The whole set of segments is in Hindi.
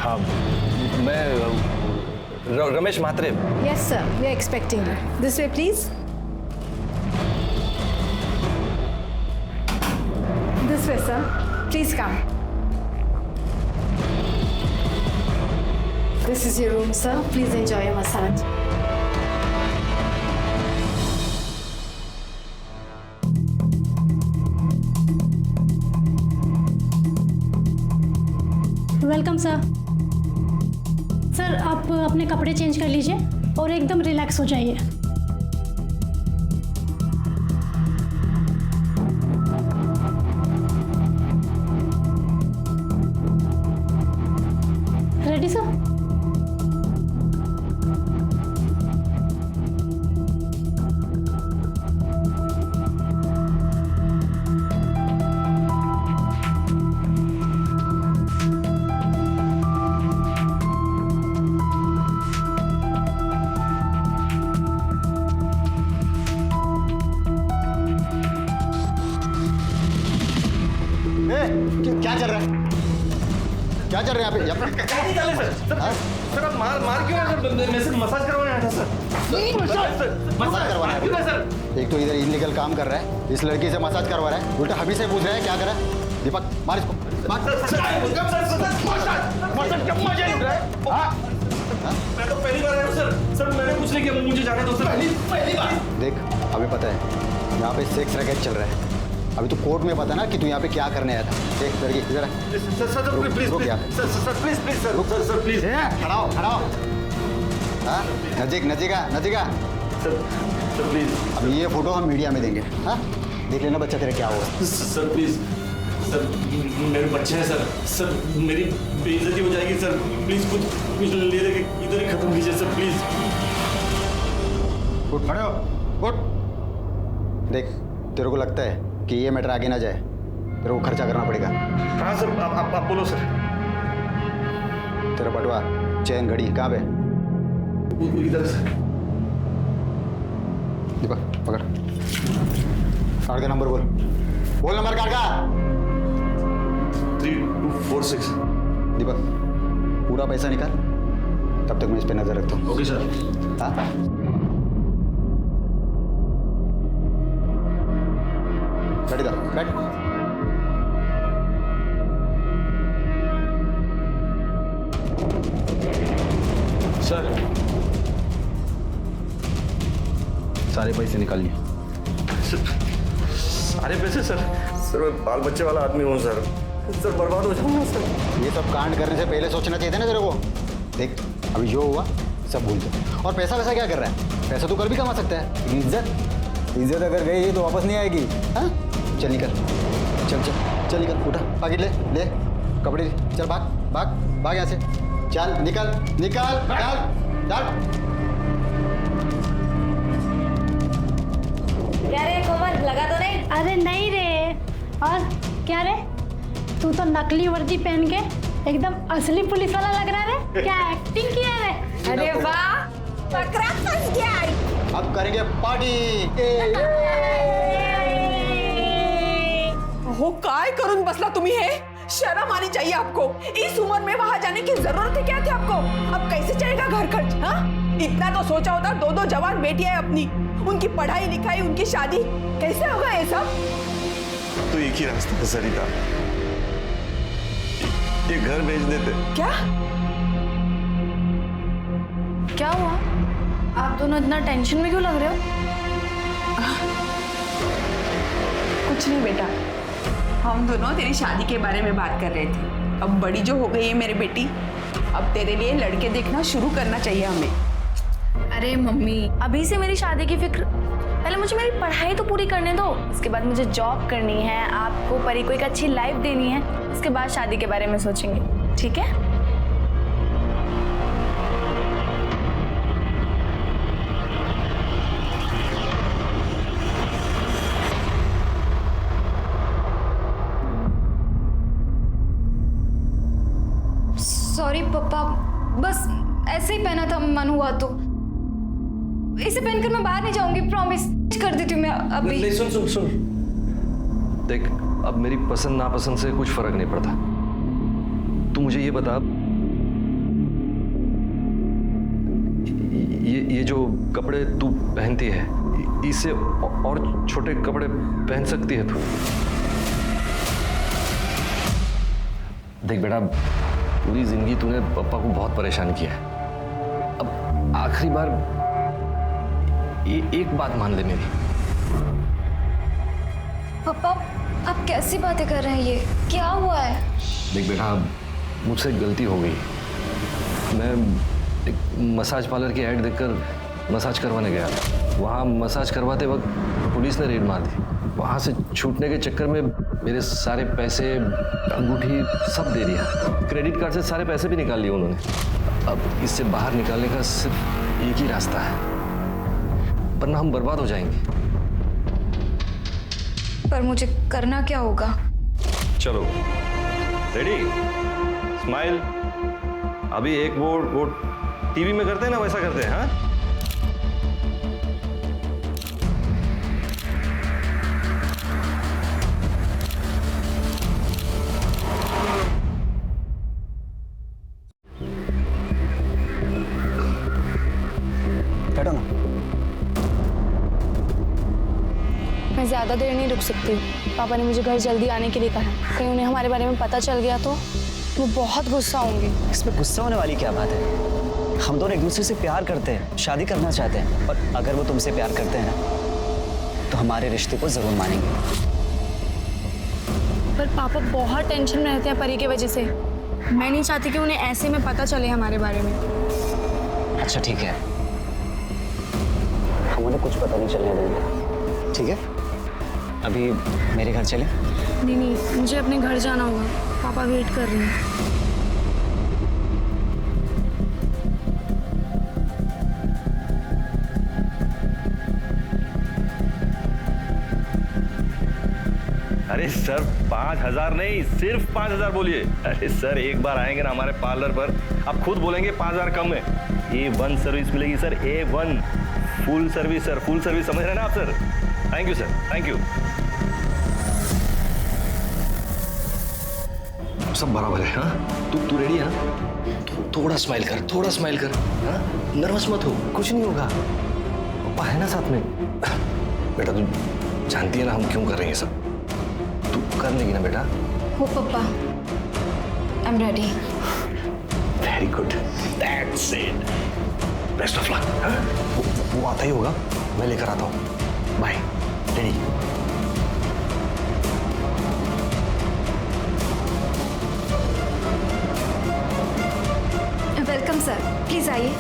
हाँ, मैं Ramesh Mhatre. Yes, sir. We are expecting you. This way, please. This way, sir. Please come. This is your room, sir. Please enjoy your massage. Welcome sir. Sir आप अपने कपड़े चेंज कर लीजिए और एकदम रिलैक्स हो जाइए। Ready sir? क्या चल रहा है? क्या चल रहा है यहाँ पे? नहीं चले सर। सर आप मार क्यों है सर? मैं सिर्फ मसाज करवाने आया था सर। मसाज करवाना है? क्यों है सर? एक तो इधर इलीगल काम कर रहा है, इस लड़की से मसाज करवा रहा है, उल्टा हमी से पूछ रहा है क्या कर रहा है? दीपक मार इसको, मार। मैं तो पहली बार आया हूँ सर। सर मैंने कुछ नहीं किया, मुझे जाने दो सर। पहली बार। देख अभी पता है यहाँ पे सेक्स रैकेट चल रहा है। अभी तो कोर्ट में पता ना कि तू यहाँ पे क्या करने आया था। देख लड़की इधर सर प्लीज रुक यहाँ पे। Sir please sir please. खड़ा हो हाँ नजीका सर प्लीज। अब ये फोटो हम मीडिया में देंगे। हाँ देख लेना बच्चा तेरे क्या हुआ। सर प्लीज सर, मेरे बच्चे हैं सर। सर मेरी बेइज्जती हो जाएगी सर। प्लीज कुछ ले दे के इधर ही खत्म कीजिए सर प्लीज। उठ खड़े हो उठ। देख तेरे को लगता है कि ये मैटर आगे ना जाए, तेरे को खर्चा करना पड़ेगा। हाँ सर आप बोलो सर। तेरा बटुआ चैन घड़ी कहाँ पे? इधर सर। दीपक पकड़, कार्ड का नंबर बोल नंबर कार्ड का। 3246। दीपक पूरा पैसा निकाल, तब तक मैं इस पे नजर रखता हूँ। Okay sir. हाँ बैठ इधर बैठ। सर सारे पैसे निकाल लिए। सारे पैसे सर? सर मैं बाल बच्चे वाला आदमी हूँ सर। सर बर्बाद हो जाऊंगा सर। ये सब कांड करने से पहले सोचना चाहिए था ना तेरे को। देख अभी जो हुआ सब भूल जा। और पैसा वैसा क्या कर रहा है? पैसा तो कल भी कमा सकता है। इज्जत अगर गई तो वापस नहीं आएगी। हाँ चल निकल, चल निकल, उठा पाकिट ले कपड़े ले, चल भाग यहाँ से। चल निकल चल। क्या रे कोमल, लगा तो नहीं? अरे नहीं रे। और क्या रे, तू तो नकली वर्दी पहन के एकदम असली पुलिस वाला लग रहा है। क्या एक्टिंग किया रे? अरे वाह, बकरा फंस गया। अब करेंगे पार्टी। हो काय करून बसला तुम्ही हे? शर्म आनी चाहिए आपको। इस उम्र में वहां जाने की जरूरत है क्या थी आपको? अब कैसे चलेगा घर खर्च? हाँ इतना तो सोचा होता। दो जवान बेटियां है अपनी, उनकी पढ़ाई लिखाई, उनकी शादी, कैसे होगा ये सब? तो एक ही रास्ता है सरिता, ये घर भेज देते। क्या हुआ? आप दोनों इतना टेंशन में क्यों लग रहे हो? कुछ नहीं बेटा, हम दोनों तेरी शादी के बारे में बात कर रहे थे। अब बड़ी जो हो गई है मेरी बेटी, अब तेरे लिए लड़के देखना शुरू करना चाहिए हमें। अरे मम्मी, अभी से मेरी शादी की फिक्र? पहले मुझे मेरी पढ़ाई तो पूरी करने दो, उसके बाद मुझे जॉब करनी है, आपको परी को एक अच्छी लाइफ देनी है, उसके बाद शादी के बारे में सोचेंगे, ठीक है? सॉरी पापा, बस ऐसे ही पहना था, मन हुआ तो। इसे पहनकर मैं बाहर नहीं जाऊंगी, प्रॉमिस कर देती हूँ मैं अभी। नहीं सुन देख, अब मेरी पसंद नापसंद से कुछ फर्क नहीं पड़ता। तू मुझे ये बता ये जो कपड़े तू पहनती है, इससे और छोटे कपड़े पहन सकती है तू। देख बेटा, पूरी जिंदगी तूने पापा को बहुत परेशान किया है। अब आखिरी बार एक बात मान ले मेरी। पापा आप कैसी बातें कर रहे हैं? ये क्या हुआ है? देख बेटा, मुझसे गलती हो गई। मैं एक मसाज पार्लर की ऐड देखकर मसाज करवाने गया। वहाँ मसाज करवाते वक्त पुलिस ने रेड मार दी। वहाँ से छूटने के चक्कर में मेरे सारे पैसे, अंगूठी सब दे दिया। क्रेडिट कार्ड से सारे पैसे भी निकाल लिए उन्होंने। अब इससे बाहर निकालने का सिर्फ एक ही रास्ता है, वरना हम बर्बाद हो जाएंगे। पर मुझे करना क्या होगा? चलो रेडी, स्माइल। अभी एक वो टीवी में करते हैं ना, वैसा करते हैं। हाँ, बैठो ना। मैं ज़्यादा देर नहीं रुक सकती। पापा ने मुझे घर जल्दी आने के लिए कहा है। कहीं उन्हें हमारे बारे में पता चल गया तो वो बहुत गुस्सा होंगे। इसमें गुस्सा होने वाली क्या बात है? हम दोनों एक दूसरे से प्यार करते हैं, शादी करना चाहते हैं, और अगर वो तुमसे प्यार करते हैं तो हमारे रिश्ते को जरूर मानेंगे। पर पापा बहुत टेंशन में रहते हैं परी की वजह से। मैं नहीं चाहती कि उन्हें ऐसे में पता चले हमारे बारे में। अच्छा ठीक है, हम उन्हें कुछ पता नहीं चलने देंगे, ठीक है? अभी मेरे घर चले? नहीं, मुझे अपने घर जाना होगा। पापा वेट कर रहे हैं। अरे सर 5,000 नहीं, सिर्फ 5,000 बोलिए। अरे सर एक बार आएंगे ना हमारे पार्लर पर, आप खुद बोलेंगे 5,000 कम है। A1 सर्विस मिलेगी sir, A1 full service sir, full service. समझ रहे हैं ना आप sir? Thank you sir, thank you. सब बराबर है। हाँ, तू रेडी है? थोड़ा स्माइल कर, थोड़ा स्माइल कर। हाँ, नर्वस मत हो, कुछ नहीं होगा। पापा है ना साथ में। बेटा तू जानती है ना हम क्यों कर रहे हैं सब। तू कर लेगी ना बेटा? हो पापा, I am ready. Very good, that's it. Best of luck. वो आता ही होगा, मैं लेकर आता हूँ। Bye. Ready? Welcome sir, please आइए।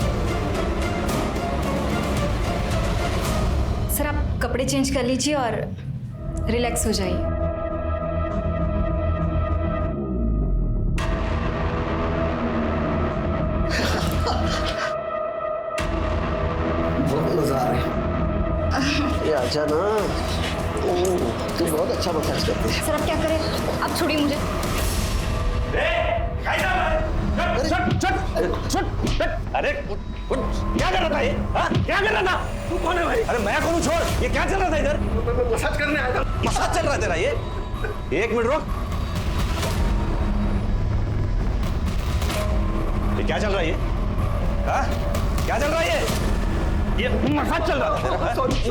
सर आप कपड़े चेंज कर लीजिए और रिलैक्स हो जाइए। बहुत मजा आ रहा है। ये आजा ना, तू बहुत अच्छा मसाज करती है। सर आप क्या करें? आप छोड़िए मुझे। अरे क्या कर रहा था ये? क्या कर रहा था? तू कौन है भाई? अरे मैं कौन हूँ? छोड़। ये क्या चल रहा था इधर? मसाज करने आया था। मसाज चल रहा है तेरा ये? एक मिनट रुक। ये क्या चल रहा है ये? हाँ? क्या चल रहा है ये मसाज चल रहा था तेरा?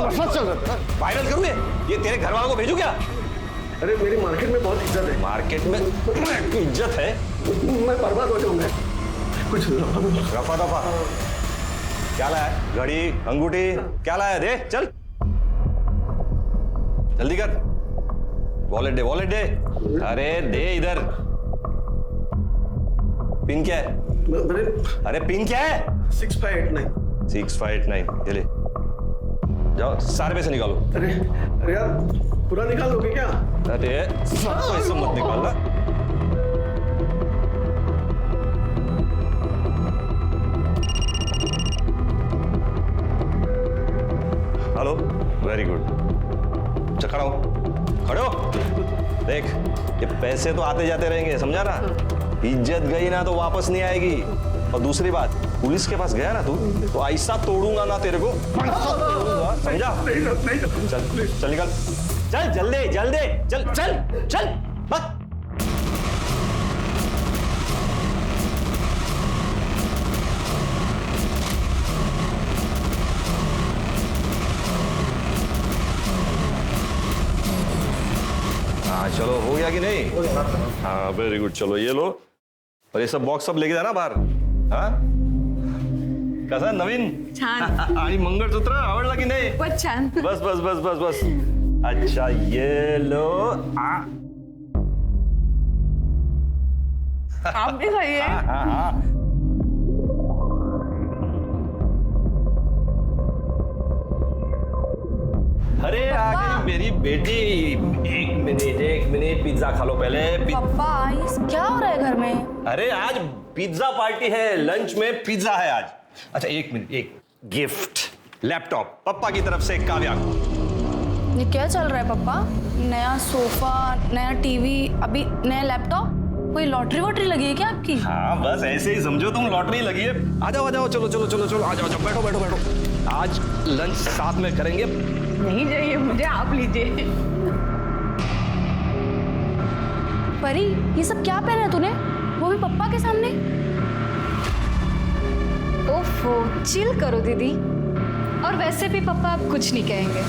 मसाज चल रहा था। वायरल करूँ ये तेरे घर वालों को भेजू क्या? अरे मेरी मार्केट में बहुत इज्जत है। मार्केट में इज्जत है? मैं बर्बाद हो जाऊंगा। कुछ रफा दफा क्या लाया है? घड़ी, अंगूठी क्या लाया है? दे चल, जल्दी कर। वॉलेट दे, वॉलेट दे। अरे दे इधर। पिन क्या है? अरे पिन क्या है? 6589। 6589। ये ले, जाओ सारे पैसे निकालो। अरे यार पूरा निकाल दोगे क्या? अरे सब पैसे मत निकालना। Hello, very good. खड़ा हो, खड़े हो। देख ये पैसे तो आते जाते रहेंगे, समझा ना? इज्जत गई ना तो वापस नहीं आएगी। और दूसरी बात, पुलिस के पास गया ना तू तो ऐसा तोड़ूंगा ना तेरे को, समझा? चल चल निकल, चल जल्दी जल्दी, चल चल चल बस। गया कि नहीं? हाँ वेरी गुड, चलो ये लो और ये सब बॉक्स सब लेके जाना बाहर. हाँ कसा नवीन छान. आणि मंगळसूत्र आवडला की नाही? बहुत छान. बस बस बस बस बस. अच्छा ये लो. आप भी खाइए. हाँ हाँ हाँ. अरे आ गई मेरी बेटी. एक मिनट पिज्जा खा लो पहले. पापा ये क्या हो रहा है घर में? अरे आज पिज्जा पार्टी है, लंच में पिज्जा है आज. अच्छा एक मिनट, एक गिफ्ट लैपटॉप पप्पा की तरफ से काव्या को. ये क्या चल रहा है पापा? नया सोफा, नया टीवी, अभी नया लैपटॉप. कोई लॉटरी वॉटरी लगी है क्या आपकी? हाँ बस ऐसे ही समझो, तुम लॉटरी लगी है. आ जाओ चलो चलो चलो चलो आ जाओ बैठो बैठो बैठो. आज लंच साथ में करेंगे. नहीं चाहिए मुझे, आप लीजिए. परी ये सब क्या पहना है तूने, वो भी पप्पा के सामने? ओफो चिल करो दीदी. और वैसे भी पापा आप कुछ नहीं कहेंगे.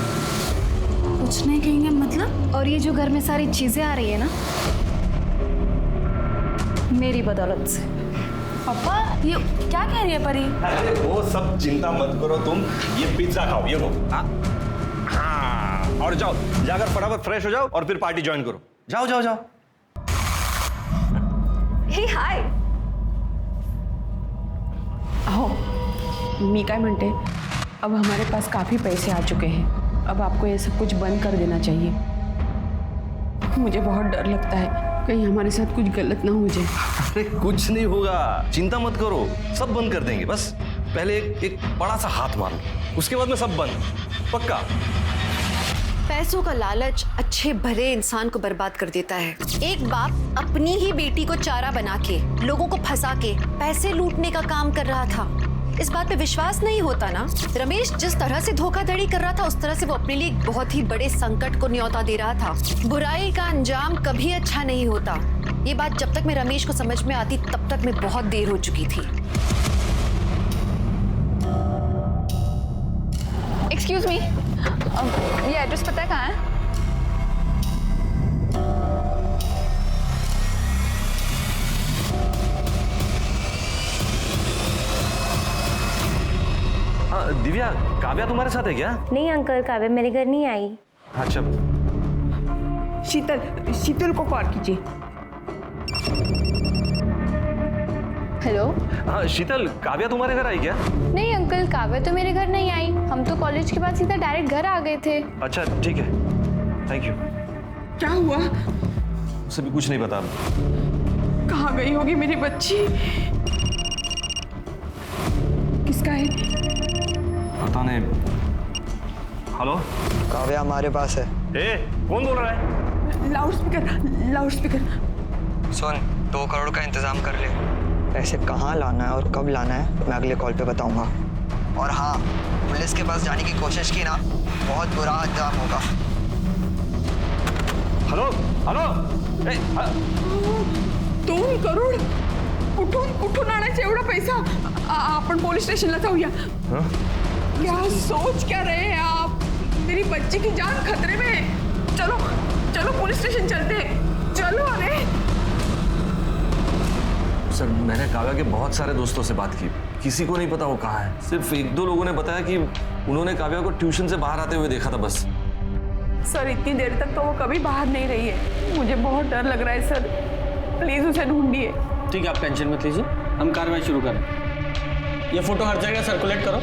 कुछ नहीं कहेंगे मतलब? और ये जो घर में सारी चीजें आ रही है ना, मेरी बदौलत से. पापा ये क्या कह रही है परी? अरे वो सब चिंता मत करो तुम. ये पिज्जा खाओ, ये लो. हाँ और जाओ, जाकर फटाफट फ्रेश हो जाओ और फिर पार्टी ज्वाइन करो. जाओ जाओ जाओ. हे हाय. अहो मी काय म्हणते, अब हमारे पास काफी पैसे आ चुके हैं. अब आपको ये सब कुछ बंद कर देना चाहिए. मुझे बहुत डर लगता है कहीं हमारे साथ कुछ गलत ना हो जाए. अरे कुछ नहीं होगा, चिंता मत करो, सब बंद कर देंगे. बस पहले एक बड़ा सा हाथ मार लो, उसके बाद में सब बंद पक्का. पैसों का लालच अच्छे भले इंसान को बर्बाद कर देता है. एक बाप अपनी ही बेटी को चारा बना के, लोगों को फंसा के पैसे लूटने का काम कर रहा था. इस बात पे विश्वास नहीं होता ना. रमेश जिस तरह से धोखाधड़ी कर रहा था, उस तरह से वो अपने लिए एक बहुत ही बड़े संकट को न्योता दे रहा था. बुराई का अंजाम कभी अच्छा नहीं होता. ये बात जब तक मैं रमेश को समझ में आती, तब तक मैं बहुत देर हो चुकी थी. एक्सक्यूज मी, ये एड्रेस पता है कहाँ है? हाँ दिव्या, काव्या तुम्हारे साथ है क्या? नहीं अंकल, काव्या मेरे घर नहीं आई. अच्छा शीतल को कॉल कीजिए. हेलो. हाँ शीतल, काव्या तुम्हारे घर आई क्या? नहीं अंकल, काव्या तो मेरे घर नहीं आई. हम तो कॉलेज के बाद सीधा डायरेक्ट घर आ गए थे. अच्छा ठीक है, थैंक यू. क्या हुआ? उसे भी कुछ नहीं पता. कहाँ गई होगी मेरी बच्ची? किसका है? पता नहीं. हेलो काव्या हमारे पास है. ए कौन बोल रहा है? Loud speaker. सुन, 2 करोड़ का इंतजाम कर ले. पैसे कहाँ लाना है और कब लाना है मैं अगले कॉल पे बताऊंगा. और हाँ, पुलिस के पास जाने की कोशिश की ना, बहुत बुरा अंजाम होगा. Hello hello. 2 करोड कुठून आणायचा एवढा पैसा? आपण पोलीस स्टेशनला जाऊया. क्या सोच क्या रहे हैं आप? मेरी बच्ची की जान खतरे में है. चलो चलो पुलिस स्टेशन चलते हैं. चलो. अरे सर मैंने काव्या के बहुत सारे दोस्तों से बात की, किसी को नहीं पता वो कहाँ है. सिर्फ 1-2 लोगों ने बताया कि उन्होंने काव्या को ट्यूशन से बाहर आते हुए देखा था बस. सर इतनी देर तक तो वो कभी बाहर नहीं रही है. मुझे बहुत डर लग रहा है सर. प्लीज उसे ढूंढिए. ठीक है, आप टेंशन मत लीजिए, हम कार्रवाई शुरू करें. ये फोटो हर जगह सर्कुलेट करो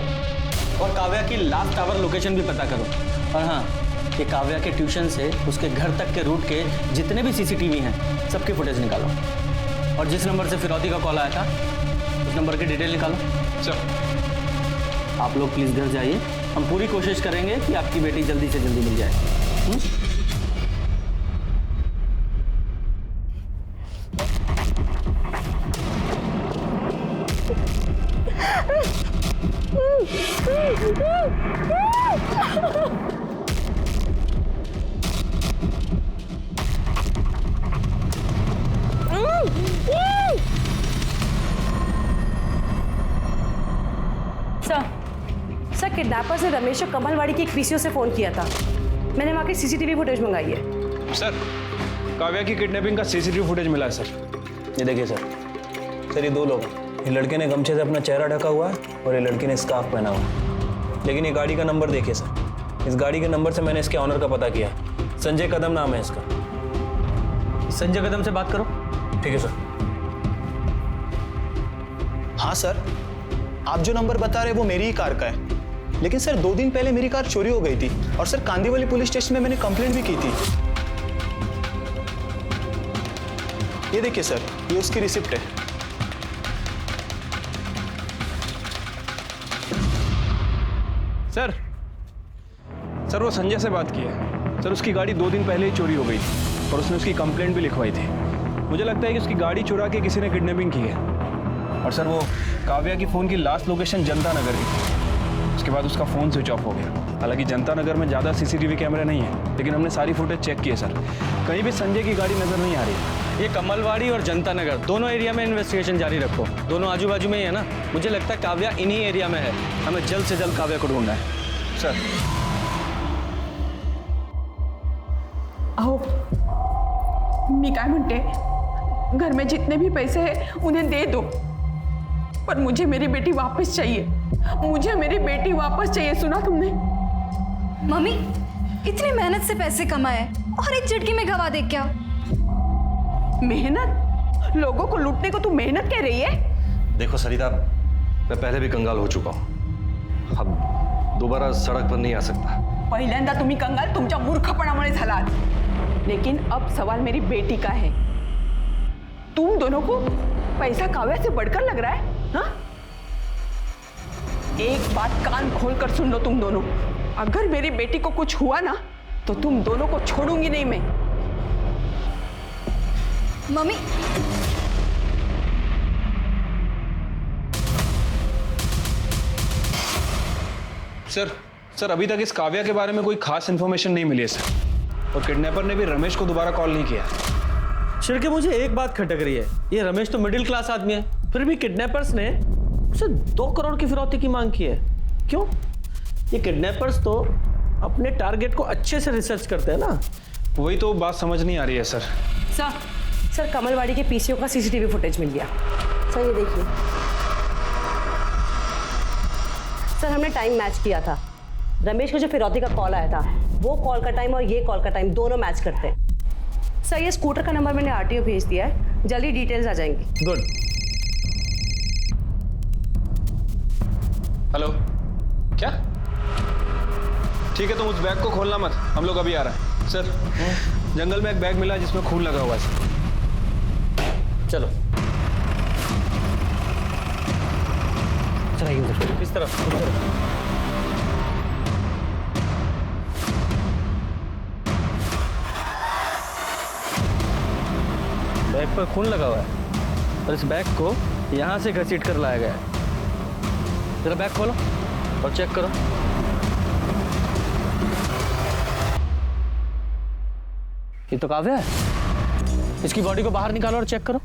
और काव्या की लास्ट आवर लोकेशन भी पता करो. और हाँ, ये काव्या के ट्यूशन से उसके घर तक के रूट के जितने भी सीसीटीवी हैं, सबकी फुटेज निकालो. और जिस नंबर से फिरौती का कॉल आया था, उस नंबर की डिटेल निकालो. चलो आप लोग प्लीज़ घर जाइए. हम पूरी कोशिश करेंगे कि आपकी बेटी जल्दी से जल्दी मिल जाए. सर किडनैपर्स ने रमेश और कमलवाड़ी की एक पीसीओ से फोन किया था. मैंने वहाँ की सीसीटीवी फुटेज मंगाई है. सर काव्या की किडनैपिंग का सीसीटीवी फुटेज मिला है सर। ये देखिए सर ये 2 लोग हैं। ये लड़के ने गमछे से अपना चेहरा ढका हुआ है और ये लड़की ने स्कार्फ पहना हुआ है। लेकिन ये गाड़ी का नंबर देखिए सर, इस गाड़ी के नंबर से मैंने इसके ऑनर का पता किया। संजय कदम नाम है इसका। संजय कदम से बात करो। ठीक है सर। हाँ सर, आप जो नंबर बता रहे हैं वो मेरी ही कार का है। लेकिन सर 2 दिन पहले मेरी कार चोरी हो गई थी और सर कांदीवली पुलिस स्टेशन में मैंने कंप्लेंट भी की थी। ये देखिए सर, ये उसकी रिसिप्ट है। सर वो संजय से बात की है सर। उसकी गाड़ी 2 दिन पहले ही चोरी हो गई थी और उसने उसकी कंप्लेंट भी लिखवाई थी। मुझे लगता है कि उसकी गाड़ी चुरा के किसी ने किडनैपिंग की है। और सर वो काव्या की फ़ोन की लास्ट लोकेशन जनता नगर की थी। उसके बाद उसका फ़ोन स्विच ऑफ हो गया। हालांकि जनता नगर में ज़्यादा सीसीटीवी कैमरे नहीं है, लेकिन हमने सारी फुटेज चेक की है सर। कहीं भी संजय की गाड़ी नज़र नहीं आ रही है। ये कमलवाड़ी और जनता नगर दोनों एरिया में इन्वेस्टिगेशन जारी रखो। दोनों आजू बाजू में ही है ना। मुझे लगता है काव्या इन्हीं एरिया में है। हमें जल्द से जल्द काव्या को ढूंढना है सर। अहो मी काय म्हणते, घर में जितने भी पैसे हैं उन्हें दे दो, पर मुझे मेरी बेटी वापस चाहिए। मुझे मेरी बेटी वापस चाहिए, सुना तुमने? मम्मी इतनी मेहनत से पैसे कमाए और एक झटके में गवा दे क्या? मेहनत? लोगों को लूटने को तू मेहनत कह रही है? देखो सरिता, मैं पहले भी कंगाल हो चुका हूँ। अब दोबारा सड़क पर नहीं आ सकता। पहिल्यांदा तुम्ही कंगाल तुमच्या मूर्खपणामुळे झालात, लेकिन अब सवाल मेरी बेटी का है। तुम दोनों को पैसा काव्या से बढ़कर लग रहा है? हाँ? एक बात कान खोलकर सुन लो तुम दोनों, अगर मेरी बेटी को कुछ हुआ ना तो तुम दोनों को छोड़ूंगी नहीं मैं। मम्मी सर अभी तक इस काव्या के बारे में कोई खास इन्फॉर्मेशन नहीं मिली है सर। और किडनैपर ने भी रमेश को दोबारा कॉल नहीं किया। शिर्के, मुझे एक बात खटक रही है। ये रमेश तो मिडिल क्लास आदमी है, फिर भी किडनैपर्स ने उसे 2 करोड़ की फिरौती की मांग की है। क्यों? ये किडनैपर्स तो अपने टारगेट को अच्छे से रिसर्च करते हैं ना। वही तो बात समझ नहीं आ रही है सर। सर कमलवाड़ी के पीसीओ का सीसीटीवी फुटेज मिल गया। सर ये देखिए सर, हमने टाइम मैच किया था। रमेश को जो फिरौती का कॉल आया था, वो कॉल का टाइम और ये कॉल का टाइम दोनों मैच करते हैं। सर ये स्कूटर का नंबर मैंने आरटीओ भेज दिया है, जल्दी डिटेल्स आ जाएंगी। गुड। हेलो, क्या? ठीक है, तुम उस बैग को खोलना मत, हम लोग अभी आ रहे हैं। सर जंगल में एक बैग मिला जिसमें खून लगा हुआ है सर। चलो चलाइए उधर, इस तरफ। बैग पर खून लगा हुआ है और इस बैग को यहाँ से घसीट कर लाया गया है। जरा बैग खोलो और चेक करो। ये तो काव्या है। इसकी बॉडी को बाहर निकालो और चेक करो।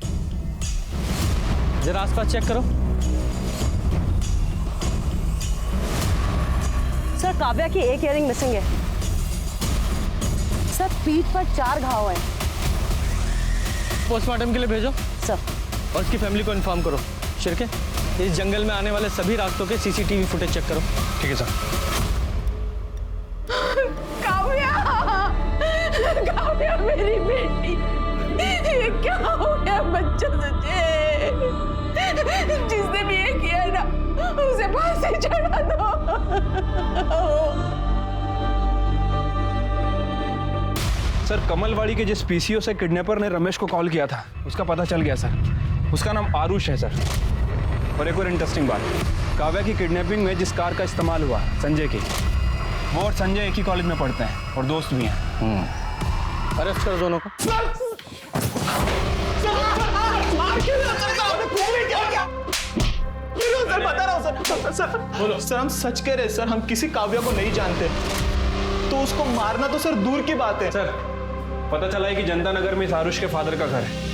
जरा आसपास चेक करो। सर काव्या की एक इयरिंग मिसिंग है। सर पीठ पर 4 घाव हैं। पोस्टमार्टम के लिए भेजो सर, और इसकी फैमिली को इन्फॉर्म करो। शिर्के, इस जंगल में आने वाले सभी रास्तों के सीसीटीवी फुटेज चेक करो। ठीक है सर। काव्या मेरी बेटी, ये क्या हो गया बच्चा तुझे? जिसने भी ये किया ना उसे फांसी चढ़ा दो। सर कमलवाड़ी के जिस पीसीओ से किडनैपर ने रमेश को कॉल किया था, उसका पता चल गया सर। उसका नाम आरुष है सर। और एक और इंटरेस्टिंग बात, काव्या की किडनैपिंग में जिस कार का इस्तेमाल हुआ संजय की, वो और संजय एक ही कॉलेज में पढ़ते हैं और दोस्त भी हैं। अरेस्ट करो दोनों को। सर बता रहा हूँ सर बोलो सर, हम सच कह रहे हैं सर, हम किसी काव्या को नहीं जानते, तो उसको मारना तो सर दूर की बात है। सर पता चला है कि जनता नगर में इस आरुष के फादर का घर है।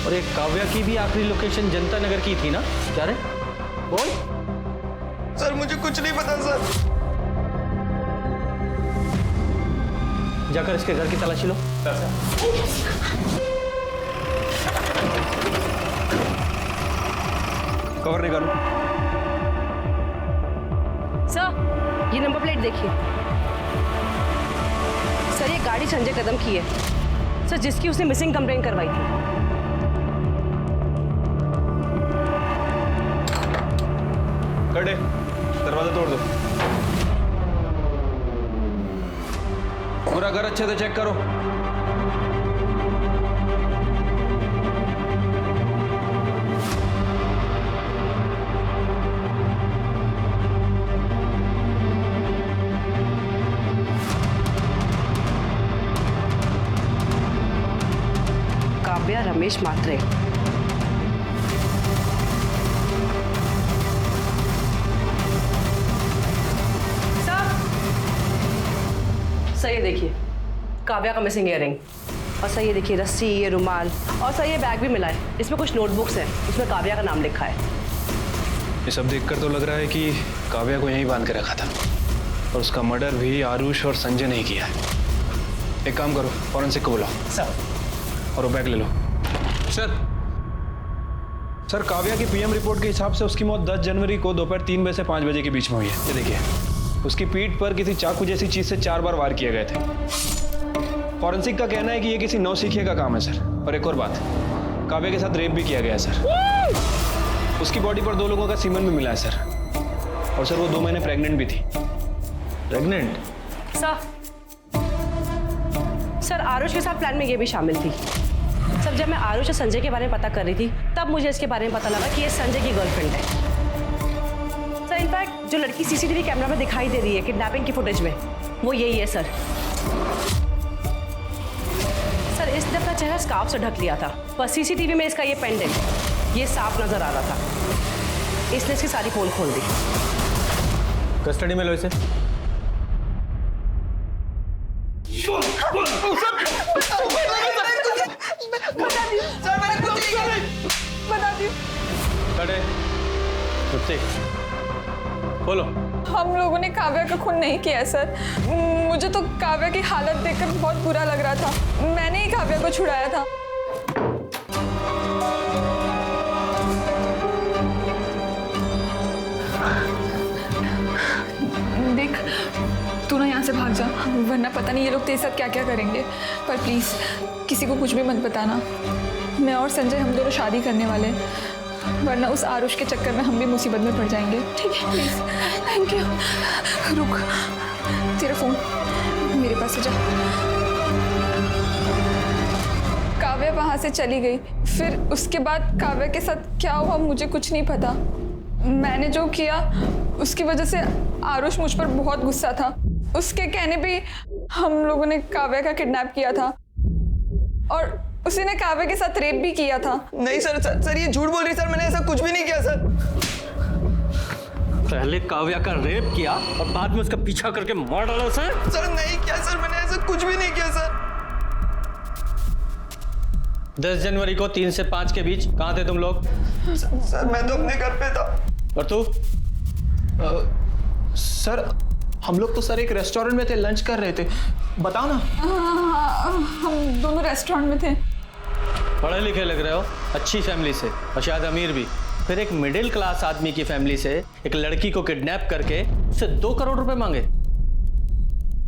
और एक काव्या की भी आखिरी लोकेशन जनता नगर की थी ना? क्या रे बोल। सर मुझे कुछ नहीं पता सर। जाकर इसके घर की तलाशी लो। कवर निकालो। सर ये नंबर प्लेट देखिए। सर ये गाड़ी संजय कदम की है सर, जिसकी उसने मिसिंग कंप्लेंट करवाई थी। कटे, दरवाजा तोड़ दो। पूरा घर अच्छे से चेक करो। काव्या रमेश मात्रे। सर ये देखिए काव्या का मिसिंग इयररिंग, और सर ये देखिए रस्सी, ये रुमाल, और सर ये बैग भी मिला है। इसमें कुछ नोटबुक्स हैं, उसमें काव्या का नाम लिखा है। ये सब देखकर तो लग रहा है कि काव्या को यहीं बांध के रखा था और उसका मर्डर भी आरुष और संजय ने ही किया है। एक काम करो, फॉरेंसिक को बुलाओ सर, और वो बैग ले लो। सर काव्या की पीएम रिपोर्ट के हिसाब से उसकी मौत 10 जनवरी को दोपहर 3 बजे से 5 बजे के बीच में हुई है। ये देखिए, उसकी पीठ पर किसी चाकू जैसी चीज से 4 बार वार किए गए थे। फॉरेंसिक का कहना है कि ये किसी नौसिखिए का काम है सर। और एक और बात, काव्या के साथ रेप भी किया गया है सर। उसकी बॉडी पर 2 लोगों का सीमन भी मिला है सर। और सर वो 2 महीने प्रेग्नेंट भी थी। प्रेग्नेंट? सर आरुष के साथ प्लान में ये भी शामिल थी। सर जब मैं आरुष और संजय के बारे में पता कर रही थी तब मुझे इसके बारे में पता लगा कि ये संजय की गर्लफ्रेंड है। सर इनफैक्ट जो लड़की सीसीटीवी कैमरा में दिखाई दे रही है किडनैपिंग की फुटेज में, वो यही है सर। सर इसने अपना चेहरा स्कार्फ से ढक लिया था, पर सीसीटीवी में इसका ये पेंडेंट ये साफ नजर आ रहा था, इसने इसकी सारी पोल खोल दी। कस्टडी में लो इसे। बोलो। हम लोगों ने काव्या का खून नहीं किया है सर। मुझे तो काव्या की हालत देखकर बहुत बुरा लग रहा था। मैंने ही काव्या को छुड़ाया था। देख तू ना यहाँ से भाग जा, वरना पता नहीं ये लोग तेरे साथ क्या क्या करेंगे। पर प्लीज किसी को कुछ भी मत बताना। मैं और संजय हम दोनों शादी करने वाले हैं, वरना उस आरुष के चक्कर में हम भी मुसीबत में पड़ जाएंगे। ठीक है प्लीज। Thank you. रुक, तेरा फोन मेरे पास है, जा। काव्या वहां से चली गई, फिर उसके बाद काव्या के साथ क्या हुआ मुझे कुछ नहीं पता। मैंने जो किया उसकी वजह से आरुष मुझ पर बहुत गुस्सा था। उसके कहने पे हम लोगों ने काव्या का किडनैप किया था और उसी ने काव्या के साथ रेप भी किया था। नहीं सर ये झूठ बोल रही सर, मैंने ऐसा कुछ भी नहीं किया सर। पहले काव्या का रेप किया और बाद में उसका पीछा करके मार डाला सर। सर नहीं किया सर, मैंने ऐसा कुछ भी नहीं किया सर। 10 जनवरी को 3 से 5 के बीच कहाँ थे तुम लोग? सर मैं तो अपने घर पे था। और तू? सर हम लोग तो सर एक रेस्टोरेंट में थे, लंच कर रहे थे। बताओ ना। हम दोनों रेस्टोरेंट में थे। पढ़े लिखे लग रहे हो, अच्छी फैमिली से और शायद अमीर भी। फिर एक मिडिल क्लास आदमी की फैमिली से एक लड़की को किडनैप करके उससे 2 करोड़ रुपए मांगे।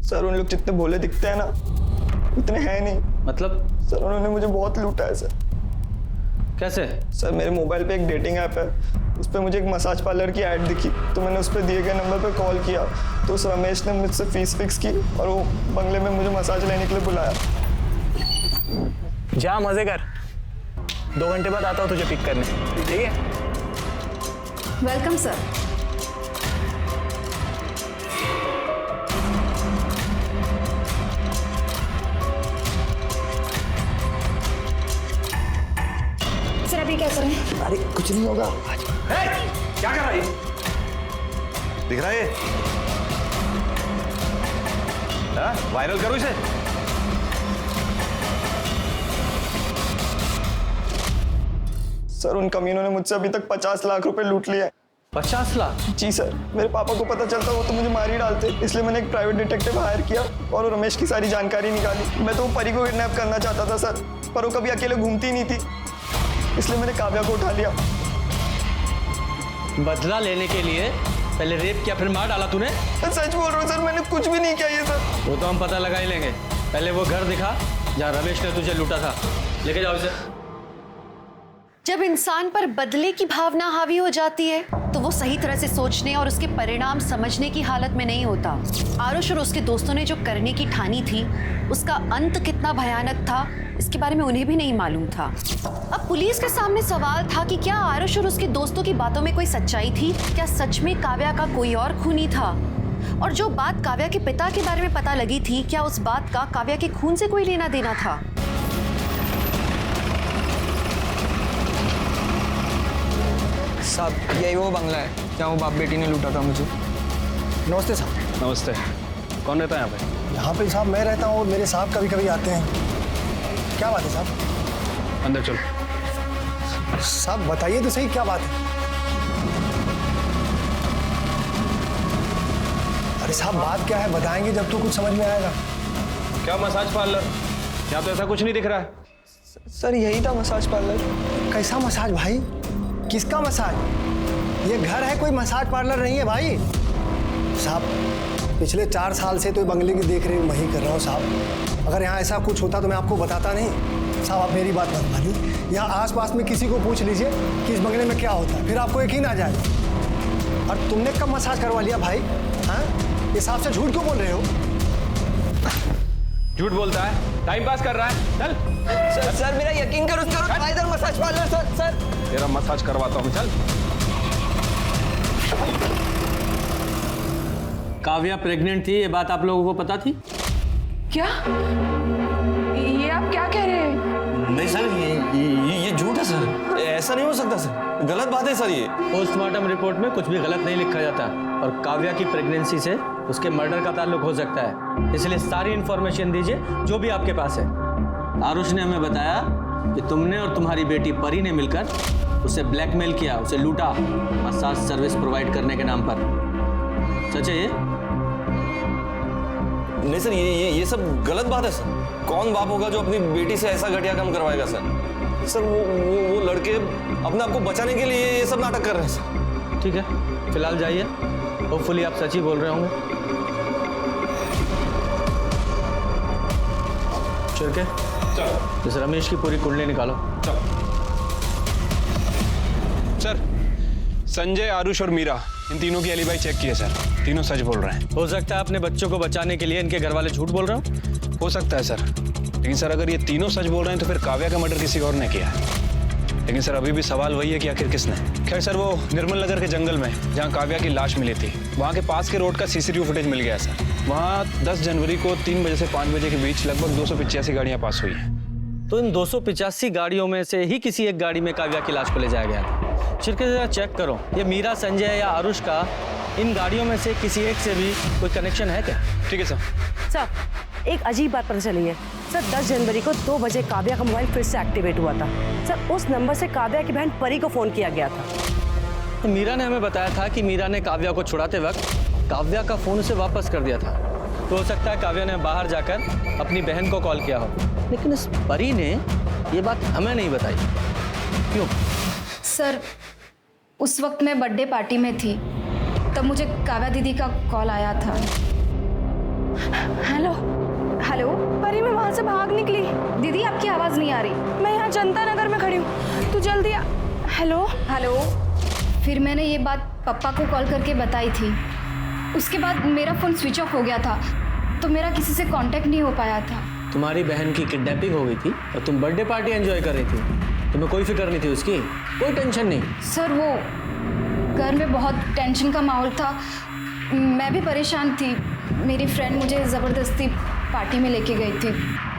सर उन लोग जितने भोले दिखते हैं ना उतने हैं नहीं। मतलब? सर उन्होंने मुझे बहुत लूटा है सर। कैसे? सर मेरे मोबाइल पे एक डेटिंग ऐप है, उस पर मुझे एक मसाज पार्लर की ऐड दिखी, तो मैंने उस पर दिए गए नंबर पर कॉल किया, तो उस रमेश ने मुझसे फीस फिक्स की और वो बंगले में मुझे मसाज लेने के लिए बुलाया। जा मजे कर, 2 घंटे बाद आता हूँ तुझे पिक करने, ठीक है? Welcome sir. सर अभी क्या करें? अरे कुछ नहीं होगा। क्या कर रहा है? दिख रहा है? वायरल करो इसे। सर उन कमीनों ने मुझसे अभी तक 50 लाख रुपए लूट लिए। 50 लाख? जी सर, मेरे पापा को पता चलता वो तो मुझे मार ही डालते, इसलिए मैंने एक प्राइवेट डिटेक्टिव हायर किया और वो रमेश की सारी जानकारी निकाली। मैं तो वो परी को किडनैप करना चाहता था सर, पर वो कभी अकेले घूमती नहीं थी, इसलिए मैंने काव्या को उठा लिया। बदला लेने के लिए पहले रेप किया, फिर मार डाला तूने? मैं सच बोल रहा हूँ सर, मैंने कुछ भी नहीं किया ये सर। वो तो हम पता लगा ही लेंगे। पहले वो घर दिखा जहाँ रमेश ने तुझे लूटा था, लेके जाओ इसे। जब इंसान पर बदले की भावना हावी हो जाती है तो वो सही तरह से सोचने और उसके परिणाम समझने की हालत में नहीं होता। आरुष और उसके दोस्तों ने जो करने की ठानी थी, उसका अंत कितना भयानक था इसके बारे में उन्हें भी नहीं मालूम था। अब पुलिस के सामने सवाल था कि क्या आरुष और उसके दोस्तों की बातों में कोई सच्चाई थी? क्या सच में काव्या का कोई और खूनी था? और जो बात काव्या के पिता के बारे में पता लगी थी, क्या उस बात का काव्या के खून से कोई लेना देना था? साहब, यही वो बंगला है जहाँ वो बाप बेटी ने लूटा था मुझे। नमस्ते साहब। नमस्ते। कौन रहता है यहाँ पे? यहाँ पे साहब मैं रहता हूँ और मेरे साहब कभी कभी आते हैं। क्या बात है साहब? अंदर चलो। साहब बताइए तो सही, क्या बात है? अरे साहब बात क्या है, बताएंगे जब तो कुछ समझ में आएगा। क्या मसाज पार्लर? यहाँ तो ऐसा कुछ नहीं दिख रहा है। सर यही था मसाज पार्लर। कैसा मसाज भाई? किसका मसाज? ये घर है, कोई मसाज पार्लर नहीं है भाई। साहब पिछले 4 साल से तो बंगले की देख रेख मैं ही कर रहा हूँ साहब। अगर यहाँ ऐसा कुछ होता तो मैं आपको बताता नहीं। साहब आप मेरी बात मत मानिए, यहाँ आसपास में किसी को पूछ लीजिए कि इस बंगले में क्या होता है, फिर आपको यकीन आ जाए। और तुमने कब मसाज करवा लिया भाई? हाँ, इस हिसाब से झूठ क्यों बोल रहे हो? झूठ बोलता है, टाइम पास कर रहा है। चल। सर मेरा यकीन करो, इधर मसाज पार्लर। सर तेरा मसाज करवाता हूँ, चल। काव्या प्रेग्नेंट थी, ये बात आप लोगों को पता थी? क्या? ये आप क्या कह रहे हैं? नहीं सर, ये झूठ है सर, ऐसा नहीं हो सकता सर, गलत बात है सर ये। पोस्टमार्टम रिपोर्ट में कुछ भी गलत नहीं लिखा जाता और काव्या की प्रेगनेंसी से उसके मर्डर का ताल्लुक हो सकता है, इसलिए सारी इंफॉर्मेशन दीजिए जो भी आपके पास है। आरुष ने हमें बताया कि तुमने और तुम्हारी बेटी परी ने मिलकर उसे ब्लैकमेल किया, उसे लूटा मसाज सर्विस प्रोवाइड करने के नाम पर। सच है ये? नहीं सर, ये सब गलत बात है सर। कौन बाप होगा जो अपनी बेटी से ऐसा घटिया काम करवाएगा सर? सर वो लड़के अपने आप को बचाने के लिए ये सब नाटक कर रहे हैं सर। ठीक है, फिलहाल जाइए, होपफुली आप सच ही बोल रहे होंगे। चिरके, चलो इस रमेश की पूरी कुंडली निकालो। सर, संजय, आरुष और मीरा, इन तीनों की एलिबाई चेक किए सर, तीनों सच बोल रहे हैं। हो सकता है अपने बच्चों को बचाने के लिए इनके घर वाले झूठ बोल रहे हो? हो सकता है सर, लेकिन सर अगर ये तीनों सच बोल रहे हैं तो फिर काव्या का मर्डर किसी और ने किया है। लेकिन सर अभी भी सवाल वही है कि आखिर किसने। खैर सर, वो निर्मल नगर के जंगल में जहाँ काव्या की लाश मिली थी, वहाँ के पास के रोड का CCTV फुटेज मिल गया सर। वहाँ 10 जनवरी को 3 बजे से 5 बजे के बीच लगभग 285 गाड़ियाँ पास हुई हैं। तो इन 285 गाड़ियों में से ही किसी एक गाड़ी में काव्या की लाश को ले जाया गया था। शिरके जरा चेक करो, ये मीरा, संजय या आरुष का इन गाड़ियों में से किसी एक से भी कोई कनेक्शन है क्या? ठीक है सर। सर एक अजीब बात पता चली है सर, 10 जनवरी को 2 बजे काव्या का मोबाइल फिर से एक्टिवेट हुआ था सर। उस नंबर से काव्या की बहन परी को फोन किया गया था। तो मीरा ने हमें बताया था कि मीरा ने काव्या को छुड़ाते वक्त काव्या का फोन उसे वापस कर दिया था। तो हो सकता है काव्या ने बाहर जाकर अपनी बहन को कॉल किया हो, लेकिन इस परी ने ये बात हमें नहीं बताई। क्यों? सर उस वक्त मैं बर्थडे पार्टी में थी, तब मुझे काव्या दीदी का कॉल आया था। हेलो हेलो परी, मैं वहाँ से भाग निकली। दीदी आपकी आवाज़ नहीं आ रही। मैं यहाँ जनता नगर में खड़ी हूँ, तू जल्दी आ। Hello hello. फिर मैंने ये बात पापा को कॉल करके बताई थी। उसके बाद मेरा फ़ोन स्विच ऑफ हो गया था, तो मेरा किसी से कांटेक्ट नहीं हो पाया था। तुम्हारी बहन की किडनैपिंग हो गई थी और तुम बर्थडे पार्टी एंजॉय कर रही थी, तुम्हें कोई फिक्र नहीं थी उसकी? कोई टेंशन नहीं? सर वो घर में बहुत टेंशन का माहौल था, मैं भी परेशान थी। मेरी फ्रेंड मुझे ज़बरदस्ती पार्टी में लेके गई थी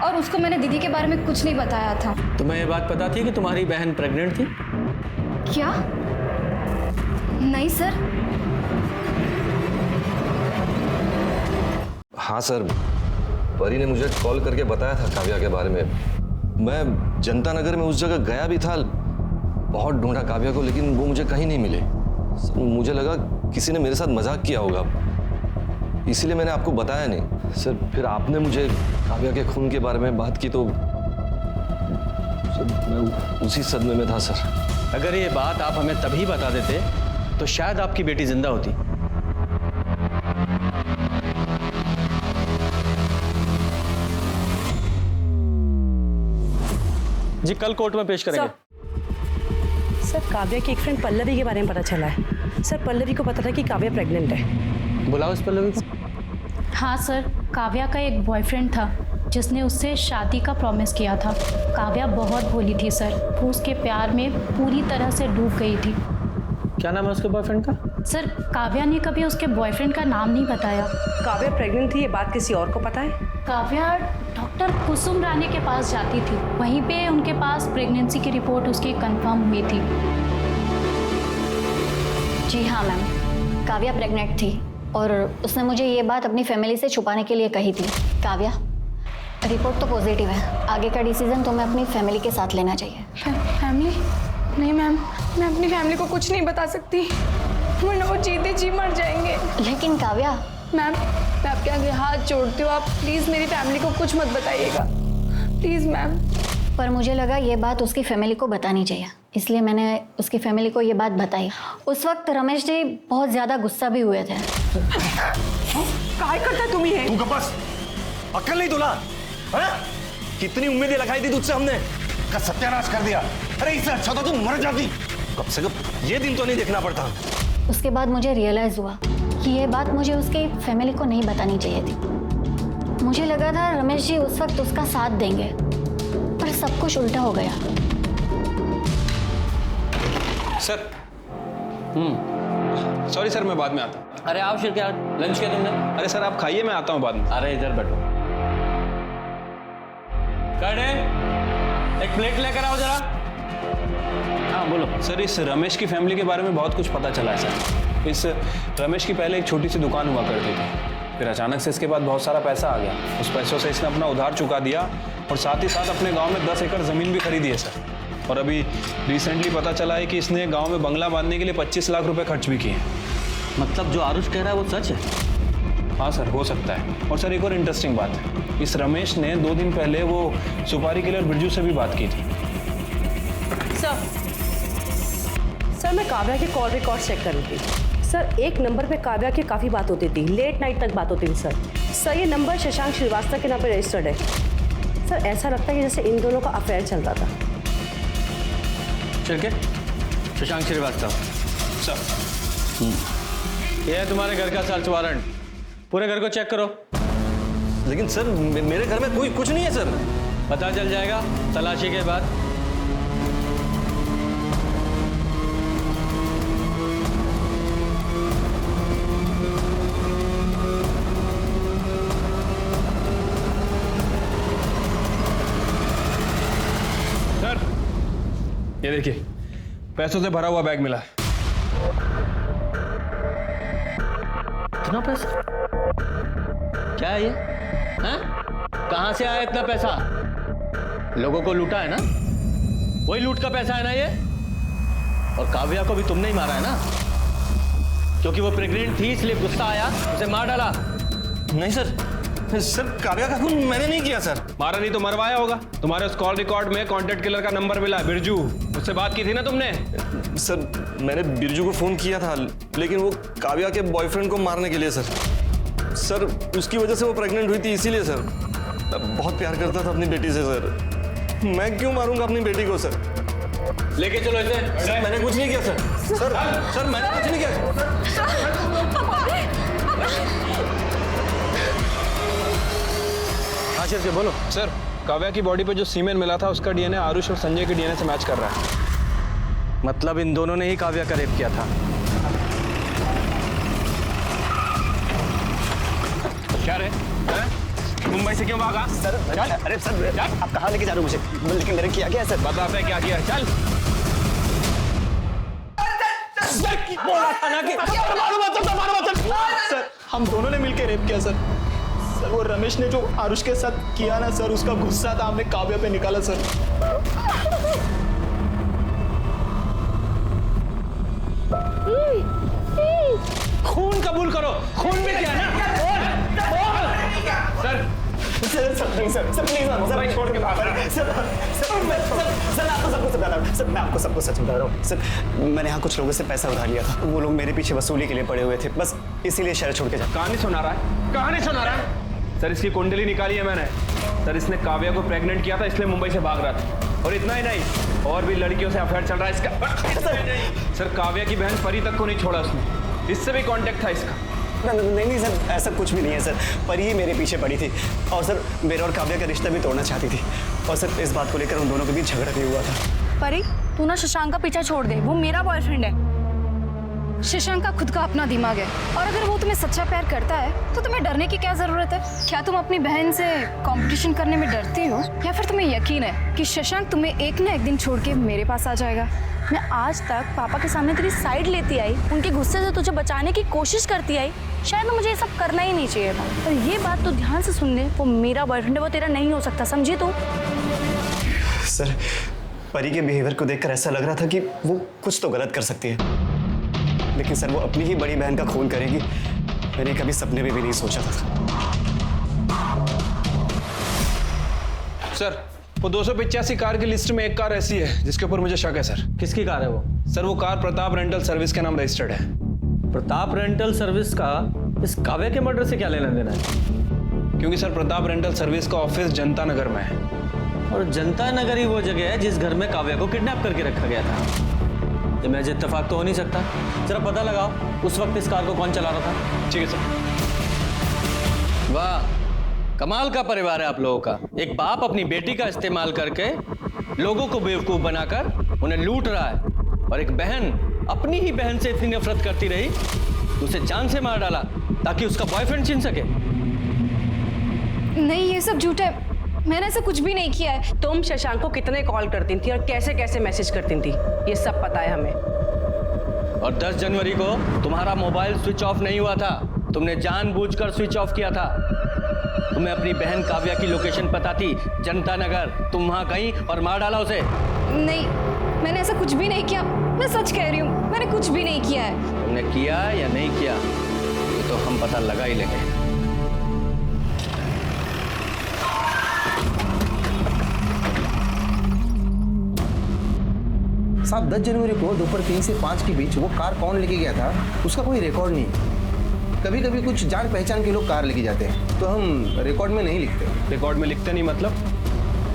और उसको मैंने दीदी के बारे में कुछ नहीं बताया था। तुम्हें ये बात पता थी कि तुम्हारी बहन प्रेग्नेंट थी? क्या? नहीं सर। हाँ सर, परी ने मुझे कॉल करके बताया था काव्या के बारे में। मैं जनता नगर में उस जगह गया भी था, बहुत ढूंढा काव्या को, लेकिन वो मुझे कहीं नहीं मिले। मुझे लगा किसी ने मेरे साथ मजाक किया होगा, इसीलिए मैंने आपको बताया नहीं। सर फिर आपने मुझे काव्या के खून के बारे में बात की तो सर मैं उसी सदमे में था सर। अगर ये बात आप हमें तभी बता देते तो शायद आपकी बेटी जिंदा होती। जी कल कोर्ट में पेश करेंगे। सर काव्या की एक फ्रेंड पल्लवी के बारे में पता चला है। सर पल्लवी को पता था कि काव्या प्रेग्नेंट है। बुलाओ इस पल्लवी को। हाँ सर, काव्या का एक बॉयफ्रेंड था जिसने उससे शादी का प्रॉमिस किया था। काव्या बहुत भोली थी सर, वो उसके प्यार में पूरी तरह से डूब गई थी। क्या नाम है उसके बॉयफ्रेंड का? सर काव्या ने कभी उसके बॉयफ्रेंड का नाम नहीं बताया। काव्या प्रेग्नेंट थी ये बात किसी और को पता है? काव्या डॉक्टर कुसुम रानी के पास जाती थी, वहीं पे उनके पास प्रेगनेंसी की रिपोर्ट उसकी कंफर्म हुई थी। जी हाँ मैम, काव्या प्रेग्नेंट थी और उसने मुझे ये बात अपनी फैमिली से छुपाने के लिए कही थी। काव्या, रिपोर्ट तो पॉजिटिव है, आगे का डिसीजन तुम्हें अपनी फैमिली के साथ लेना चाहिए। फैमिली? नहीं मैम, मैं अपनी फैमिली को कुछ नहीं बता सकती, वरना वो जीते जी मर जाएंगे। लेकिन काव्या। मैम मैं आपके आगे हाथ जोड़ती हूँ, आप प्लीज़ मेरी फैमिली को कुछ मत बताइएगा, प्लीज़ मैम। पर मुझे लगा ये बात उसकी फैमिली को बतानी चाहिए, इसलिए मैंने उसकी फैमिली को ये बात बताई। उस वक्त रमेश जी बहुत ज़्यादा गुस्सा भी हुए थे। काय करता तुम ये? तू बस अक्ल नहीं तुला? कितनी उम्मीदें लगाई थी तुझसे हमने, का सत्यानाश कर दिया। अरे इससे अच्छा तो तू मर जाती, कम से कम ये दिन तो नहीं देखना पड़ता। उसके बाद मुझे रियलाइज हुआ कि ये बात मुझे उसके फैमिली को नहीं बतानी चाहिए थी। मुझे लगा था रमेश जी उस वक्त उसका साथ देंगे, पर सब कुछ उल्टा हो गया। सर सॉरी सर, मैं बाद में आता हूँ। अरे आओ शिर, क्या लंच किया तुमने? अरे सर आप खाइए, मैं आता हूँ बाद में। अरे इधर बैठो। कड़े एक प्लेट लेकर आओ जरा। हाँ बोलो। सर इस रमेश की फैमिली के बारे में बहुत कुछ पता चला है सर। इस रमेश की पहले एक छोटी सी दुकान हुआ करती थी, फिर अचानक से इसके बाद बहुत सारा पैसा आ गया। उस पैसों से इसने अपना उधार चुका दिया और साथ ही साथ अपने गांव में 10 एकड़ ज़मीन भी खरीदी है सर। और अभी रिसेंटली पता चला है कि इसने गांव में बंगला बांधने के लिए 25 लाख रुपए खर्च भी किए हैं। मतलब जो आरुष कह रहा है वो सच है? हाँ सर, हो सकता है। और सर एक और इंटरेस्टिंग बात है, इस रमेश ने 2 दिन पहले वो सुपारी किलर बिरजू से भी बात की थी। सर मैं काव्या के कॉल रिकॉर्ड चेक कर रही थी सर। एक नंबर पे काव्या की काफ़ी बात होती थी, लेट नाइट तक बात होती थी सर। ये नंबर शशांक श्रीवास्तव के नाम पे रजिस्टर्ड है सर। ऐसा लगता है कि जैसे इन दोनों का अफेयर चल रहा था। चल के शशांक श्रीवास्तव सर, ये है तुम्हारे घर का सर्च वारंट, पूरे घर को चेक करो। लेकिन सर मेरे घर में कोई कुछ नहीं है सर। पता चल जाएगा तलाशी के बाद। सर ये देखिए, पैसों से भरा हुआ बैग मिला है। कितना पैसा? क्या है ये? हाँ? कहाँ से आया इतना पैसा? लोगों को लूटा है ना? वही लूट का पैसा है ना ये? और काव्या को भी तुमने ही मारा है ना? क्योंकि वो प्रेग्नेंट थी इसलिए गुस्सा आया, उसे मार डाला। नहीं सर, काव्या का खून मैंने नहीं किया सर। मारा नहीं तो मरवाया होगा। तुम्हारे उस कॉल रिकॉर्ड में कॉन्टेक्ट किलर का नंबर मिला है, बिरजू। उससे बात की थी ना तुमने? सर मैंने बिरजू को फोन किया था, लेकिन वो काव्या के बॉयफ्रेंड को मारने के लिए सर उसकी वजह से वो प्रेग्नेंट हुई थी, इसीलिए सर। मैं बहुत प्यार करता था अपनी बेटी से सर। मैं क्यों मारूंगा अपनी बेटी को सर? लेके चलो इसे। सर मैंने कुछ नहीं किया सर मैंने कुछ नहीं किया। आशीष जी बोलो। सर काव्या की बॉडी पे जो सीमेन मिला था उसका डीएनए आरुष और संजय के डीएनए से मैच कर रहा है। मतलब इन दोनों ने ही काव्या का रेप किया था। क्या रे? मुंबई से क्यों भागा? सर अरे सर आप कहाँ लेके जा रहे हो मुझे? लेकिन मैंने किया क्या सर? बता दे क्या किया। चल सर हम दोनों ने मिलकर रेप किया सर। वो रमेश ने जो आरुष के साथ किया ना सर, उसका गुस्सा था हमने काव्या पे निकाला सर। खून कबूल करो, खून भी किया ना? सर सर प्लीज सर छोड़ के भाग रहा हूं। सर आपको सब कुछ बता रहा हूं। सर मैं आपको सब कुछ सच बता रहा हूँ। सर मैंने यहाँ कुछ लोगों से पैसा उधार लिया था, वो लोग मेरे पीछे वसूली के लिए पड़े हुए थे, बस इसीलिए शहर छोड़ के जा। कहानी सुना रहा है, कहानी सुना रहा है। सर इसकी कुंडली निकाली है मैंने। सर इसने काव्या को प्रेग्नेंट किया था, इसलिए मुंबई से भाग रहा था। और इतना ही नहीं, और भी लड़कियों से अफेयर चल रहा है इसका। सर काव्या की बहन परी तक को नहीं छोड़ा उसने, इससे भी कांटेक्ट था इसका। नहीं सर, ऐसा कुछ भी नहीं है सर। परी ही मेरे पीछे पड़ी थी और सर मेरा और काव्या का रिश्ता भी तोड़ना चाहती थी, और सर इस बात को लेकर उन दोनों के बीच झगड़ा भी हुआ था। परी, तू ना शशांक का पीछा छोड़ दे, वो मेरा बॉयफ्रेंड है। शशांक का खुद का अपना दिमाग है, और अगर वो तुम्हें सच्चा प्यार करता है तो तुम्हें डरने की क्या जरूरत है? क्या तुम अपनी बहन से कंपटीशन करने में डरती हो, या फिर तुम्हें यकीन है कि शशांक तुम्हें एक न एक दिन छोड़ के मेरे पास आ जाएगा? मैं आज तक पापा के सामने तेरी साइड लेती आई, उनके गुस्से से तुझे बचाने की कोशिश करती आई। शायद मुझे ये सब करना ही नहीं चाहिए था, पर ये बात तो ध्यान से सुन ले, वो मेरा बॉयफ्रेंड है, वो तेरा नहीं हो सकता, समझी तू? सर परी के बिहेवियर को देखकर ऐसा लग रहा था कि वो कुछ तो गलत कर सकती है, लेकिन सर वो अपनी ही बड़ी बहन का खून करेगी, मैंने कभी सपने में भी नहीं सोचा था। सर वो 285 कार की लिस्ट में एक कार ऐसी है जिसके ऊपर मुझे शक है सर। किसकी कार है वो? सर वो कार प्रताप रेंटल सर्विस के नाम रजिस्टर्ड है। प्रताप रेंटल सर्विस का इस काव्या के मर्डर से क्या लेना देना है? क्योंकि सर प्रताप रेंटल सर्विस का ऑफिस जनता नगर में है, और जनता नगर ही वो जगह है जिस घर में काव्या को किडनैप करके रखा गया था। ये महज इत्तेफाक तो हो नहीं सकता। जरा पता लगाओ उस वक्त इस कार को कौन चला रहा था। ठीक है सर। वाह, कमाल का परिवार है आप लोगों का। एक बाप अपनी बेटी का इस्तेमाल करके लोगों को बेवकूफ बनाकर उन्हें लूट रहा है, और एक बहन अपनी ही बहन से इतनी नफरत करती रही तो उसे जान से मार डाला ताकि उसका बॉयफ्रेंड छीन सके। नहीं, ये सब झूठ है, मैंने ऐसा कुछ भी नहीं किया है। तुम शशांक को कितने कॉल करती थी और कैसे कैसे मैसेज करती थी, ये सब पता है हमें। और 10 जनवरी को तुम्हारा मोबाइल स्विच ऑफ नहीं हुआ था, तुमने जानबूझकर स्विच ऑफ किया था। तुम्हें अपनी बहन काव्या की लोकेशन पता थी, जनता नगर, तुम वहां गई और मार डाला उसे। नहीं, मैंने ऐसा कुछ भी नहीं किया, मैं सच कह रही हूँ, मैंने कुछ भी नहीं किया है। तुमने किया या नहीं किया ये तो हम पता लगा ही लेंगे। साहब 10 जनवरी को दोपहर 3 से 5 के बीच वो कार कौन लेके गया था उसका कोई रिकॉर्ड नहीं। कभी कभी कुछ जान पहचान के लोग कार लेके जाते हैं, तो हम रिकॉर्ड में नहीं लिखते। रिकॉर्ड में लिखते नहीं मतलब?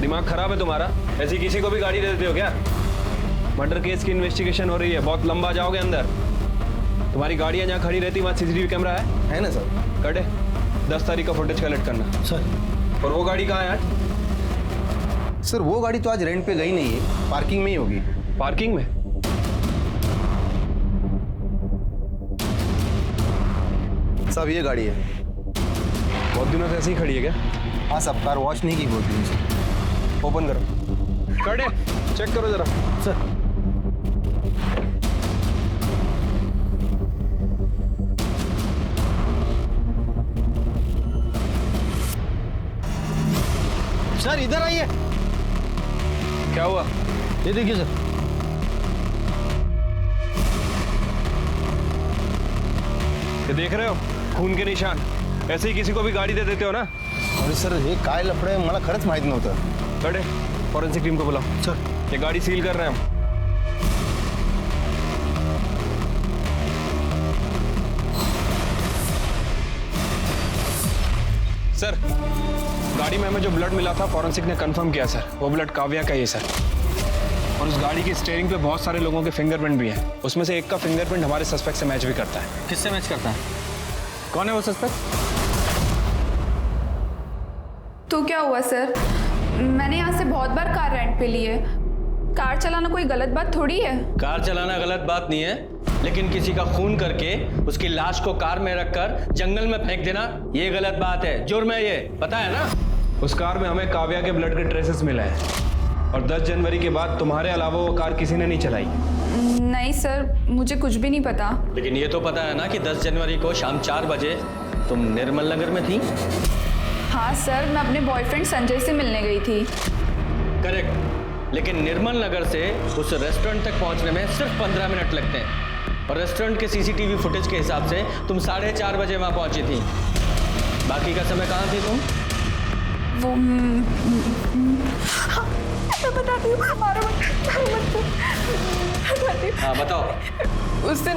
दिमाग खराब है तुम्हारा? ऐसी किसी को भी गाड़ी दे देते हो क्या? मर्डर केस की इन्वेस्टिगेशन हो रही है, बहुत लंबा जाओगे अंदर। तुम्हारी गाड़ियाँ जहाँ खड़ी रहती वहाँ CCTV कैमरा है ना सर? कटे 10 तारीख का फुटेज कलेक्ट करना सर। और वो गाड़ी कहाँ है आज? सर वो गाड़ी तो आज रेंट पे गई नहीं है, पार्किंग में ही होगी। पार्किंग में? साहब ये गाड़ी है। बहुत दिनों से ऐसे ही खड़ी है क्या? हाँ साहब, कार वॉश नहीं की बहुत दिनों से। ओपन करो। कटे चेक करो जरा। सर सर इधर आइए। क्या हुआ? ये देखिए सर। ये देख रहे हो खून के निशान? ऐसे ही किसी को भी गाड़ी दे देते हो ना? अरे सर हे काय लफडे मला खरंच माहित नव्हतं। कटे फॉरेंसिक टीम को बुलाओ। सर ये गाड़ी सील कर रहे हैं हम। सर गाड़ी में हमें जो ब्लड मिला था फॉरेंसिक ने कंफर्म किया सर, वो ब्लड काव्या का ही है सर। और उस गाड़ी की स्टीयरिंग पे बहुत सारे लोगों के फिंगरप्रिंट भी हैं, उसमें से एक का फिंगरप्रिंट हमारे सस्पेक्ट से मैच भी करता है। किससे मैच करता है? कौन है वो सस्पेक्ट? तो क्या हुआ सर, मैंने यहाँ से बहुत बार कार रेंट पे ली है। कार चलाना कोई गलत बात थोड़ी है। कार चलाना गलत बात नहीं है, लेकिन किसी का खून करके उसकी लाश को कार में रखकर जंगल में फेंक देना ये गलत बात है, जुर्म है ये, पता है ना? उस कार में हमें काव्या के ब्लड के ट्रेसेस मिले हैं, और 10 जनवरी के बाद तुम्हारे अलावा वो कार किसी ने नहीं चलाई। नहीं सर, मुझे कुछ भी नहीं पता। लेकिन ये तो पता है ना कि 10 जनवरी को शाम 4 बजे तुम निर्मल नगर में थी? हाँ सर, मैं अपने बॉयफ्रेंड संजय से मिलने गई थी। करेक्ट, लेकिन निर्मल नगर से उस रेस्टोरेंट तक पहुंचने में सिर्फ 15 मिनट लगते हैं। और रेस्टोरेंट के सीसीटीवी फुटेज के हिसाब से तुम 4:30 बजे वहां पहुंची थी। बाकी का समय कहाँ थी तुम? वो हाँ, मैं बताती हूँ। मारो मत। हाँ बताओ। उस दिन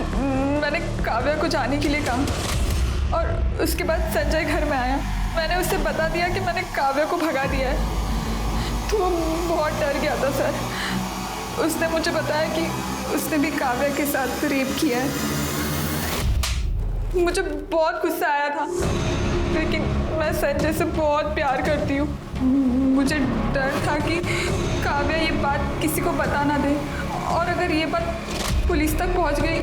मैंने काव्या को जाने के लिए कहा और उसके बाद संजय घर में आया। मैंने उससे बता दिया कि मैंने काव्या को भगा दिया है, तो वो बहुत डर गया था सर। उसने मुझे बताया कि उसने भी काव्या के साथ रेप किया है। मुझे बहुत गुस्सा आया था, लेकिन मैं संजय से बहुत प्यार करती हूँ। मुझे डर था कि काव्या ये बात किसी को बता ना दे, और अगर ये बात पुलिस तक पहुँच गई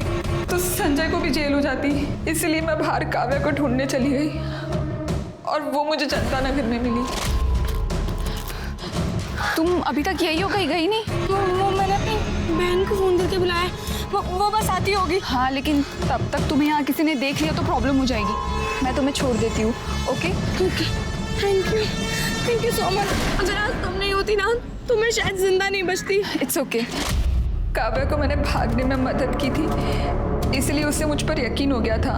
तो संजय को भी जेल हो जाती। इसलिए मैं बाहर काव्या को ढूंढने चली गई और वो मुझे जनता नगर में मिली। तुम अभी तक यही हो, कहीं गई नहीं? वो मैंने अपनी बहन को फ़ोन करके बुलाया, वो बस आती होगी। हाँ, लेकिन तब तक तुम्हें यहाँ किसी ने देख लिया तो प्रॉब्लम हो जाएगी। मैं तुम्हें छोड़ देती हूँ। Okay okay, thank you so much. अगर आज तुम नहीं होती ना तो मैं शायद जिंदा नहीं बचती। It's okay. काव्या को मैंने भागने में मदद की थी, इसलिए उसे मुझ पर यकीन हो गया था।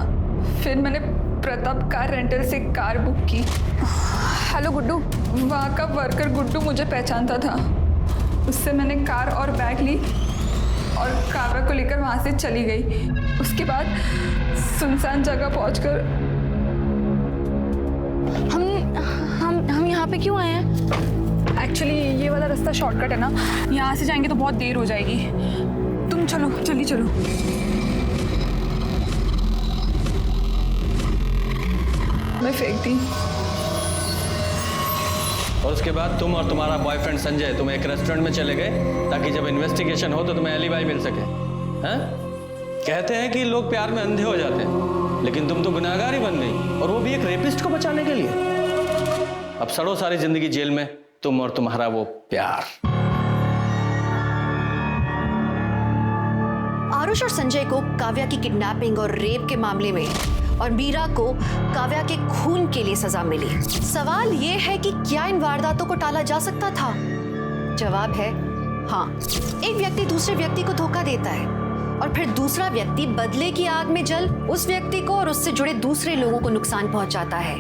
फिर मैंने प्रताप कार रेंटल से कार बुक की। हेलो गुड्डू। वहाँ का वर्कर गुड्डू मुझे पहचानता था। उससे मैंने कार और बैग ली और काव्या को लेकर वहाँ से चली गई। उसके बाद सुनसान जगह पहुँचकर हम यहाँ पे क्यों आए हैं? एक्चुअली ये वाला रास्ता शॉर्टकट है ना, यहाँ से जाएंगे तो बहुत देर हो जाएगी। तुम चलो, जल्दी चलो। मैं फेंक दी। और उसके बाद तुम और तुम्हारा बॉयफ्रेंड संजय तुम एक रेस्टोरेंट में चले गए ताकि जब इन्वेस्टिगेशन हो तो तुम्हें एलिबाई मिल सके। हैं? कहते हैं कि लोग प्यार में अंधे हो जाते हैं, लेकिन तुम तो गुनाहगार ही बन गई, और वो भी एक रेपिस्ट को बचाने के लिए। अब सड़ो सारी जिंदगी जेल में, तुम और तुम्हारा वो प्यार। आरुष और संजय को काव्या की किडनैपिंग और रेप के मामले में और मीरा को काव्या के खून के लिए सजा मिली। सवाल ये है कि क्या इन वारदातों को टाला जा सकता था? जवाब है हाँ। एक व्यक्ति दूसरे व्यक्ति को धोखा देता है और फिर दूसरा व्यक्ति बदले की आग में जल उस व्यक्ति को और उससे जुड़े दूसरे लोगों को नुकसान पहुंचाता है।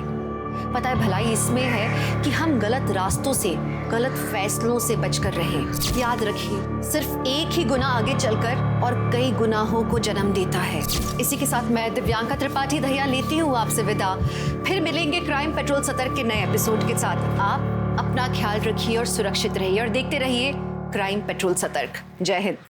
पता है, भलाई इसमें है कि हम गलत रास्तों से, गलत फैसलों से बचकर रहें। याद रखिए, सिर्फ एक ही गुनाह आगे चलकर और कई गुनाहों को जन्म देता है। इसी के साथ मैं दिव्यांका त्रिपाठी दहिया लेती हूँ आपसे विदा। फिर मिलेंगे क्राइम पेट्रोल सतर्क के नए एपिसोड के साथ। आप अपना ख्याल रखिए और सुरक्षित रहिए और देखते रहिए क्राइम पेट्रोल सतर्क। जय हिंद।